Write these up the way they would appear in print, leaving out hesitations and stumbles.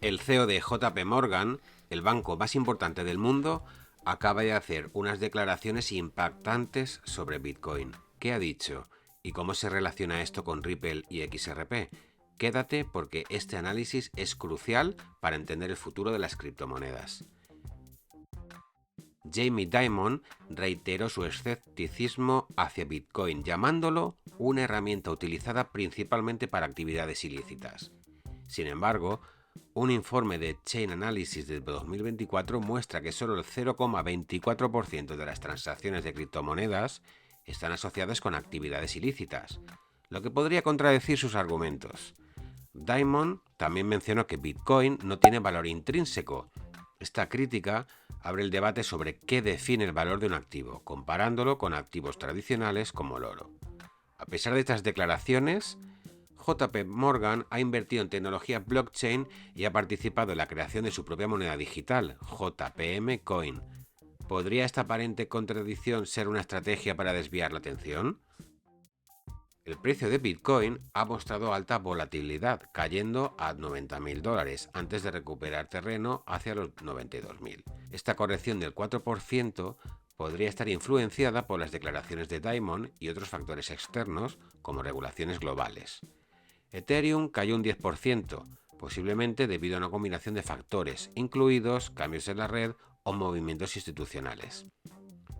El CEO de JP Morgan, el banco más importante del mundo, acaba de hacer unas declaraciones impactantes sobre Bitcoin. ¿Qué ha dicho? ¿Y cómo se relaciona esto con Ripple y XRP? Quédate porque este análisis es crucial para entender el futuro de las criptomonedas. Jamie Dimon reiteró su escepticismo hacia Bitcoin, llamándolo una herramienta utilizada principalmente para actividades ilícitas. Sin embargo, un informe de Chain Analysis de 2024 muestra que solo el 0,24% de las transacciones de criptomonedas están asociadas con actividades ilícitas, lo que podría contradecir sus argumentos. Dimon también mencionó que Bitcoin no tiene valor intrínseco. Esta crítica abre el debate sobre qué define el valor de un activo, comparándolo con activos tradicionales como el oro. A pesar de estas declaraciones, JP Morgan ha invertido en tecnología blockchain y ha participado en la creación de su propia moneda digital, JPM Coin. ¿Podría esta aparente contradicción ser una estrategia para desviar la atención? El precio de Bitcoin ha mostrado alta volatilidad, cayendo a $90.000 antes de recuperar terreno hacia los 92.000. Esta corrección del 4% podría estar influenciada por las declaraciones de Dimon y otros factores externos, como regulaciones globales. Ethereum cayó un 10%, posiblemente debido a una combinación de factores, incluidos cambios en la red o movimientos institucionales.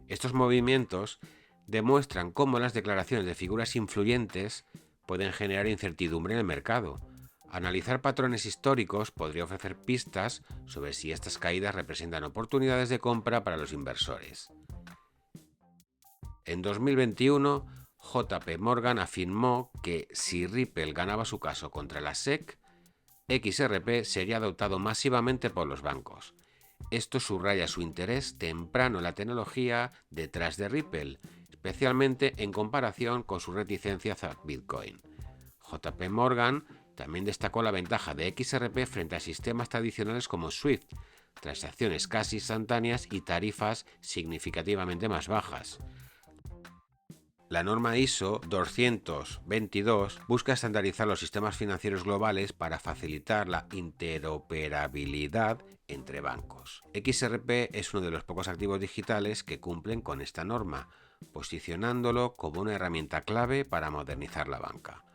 Estos movimientos demuestran cómo las declaraciones de figuras influyentes pueden generar incertidumbre en el mercado. Analizar patrones históricos podría ofrecer pistas sobre si estas caídas representan oportunidades de compra para los inversores. En 2021, JP Morgan afirmó que si Ripple ganaba su caso contra la SEC, XRP sería adoptado masivamente por los bancos. Esto subraya su interés temprano en la tecnología detrás de Ripple, especialmente en comparación con su reticencia hacia Bitcoin. JP Morgan también destacó la ventaja de XRP frente a sistemas tradicionales como SWIFT, transacciones casi instantáneas y tarifas significativamente más bajas. La norma ISO 20022 busca estandarizar los sistemas financieros globales para facilitar la interoperabilidad entre bancos. XRP es uno de los pocos activos digitales que cumplen con esta norma, posicionándolo como una herramienta clave para modernizar la banca.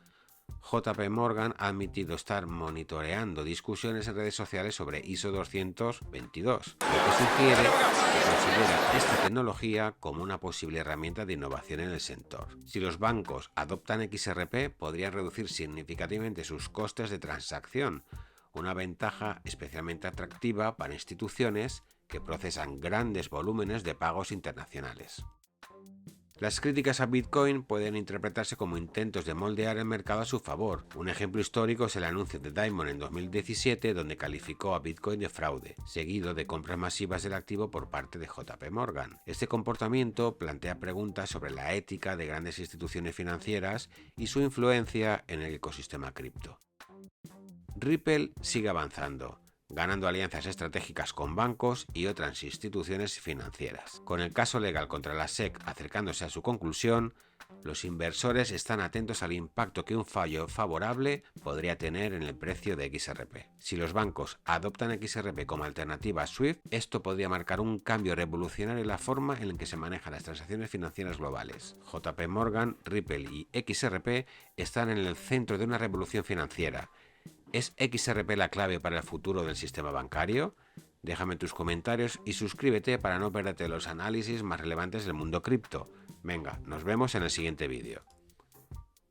JP Morgan ha admitido estar monitoreando discusiones en redes sociales sobre ISO 222, lo que sugiere que considera esta tecnología como una posible herramienta de innovación en el sector. Si los bancos adoptan XRP, podrían reducir significativamente sus costes de transacción, una ventaja especialmente atractiva para instituciones que procesan grandes volúmenes de pagos internacionales. Las críticas a Bitcoin pueden interpretarse como intentos de moldear el mercado a su favor. Un ejemplo histórico es el anuncio de Dimon en 2017, donde calificó a Bitcoin de fraude, seguido de compras masivas del activo por parte de JP Morgan. Este comportamiento plantea preguntas sobre la ética de grandes instituciones financieras y su influencia en el ecosistema cripto. Ripple sigue avanzando, ganando alianzas estratégicas con bancos y otras instituciones financieras. Con el caso legal contra la SEC acercándose a su conclusión, los inversores están atentos al impacto que un fallo favorable podría tener en el precio de XRP. Si los bancos adoptan XRP como alternativa a SWIFT, esto podría marcar un cambio revolucionario en la forma en la que se manejan las transacciones financieras globales. JP Morgan, Ripple y XRP están en el centro de una revolución financiera. ¿Es XRP la clave para el futuro del sistema bancario? Déjame tus comentarios y suscríbete para no perderte los análisis más relevantes del mundo cripto. Venga, nos vemos en el siguiente vídeo.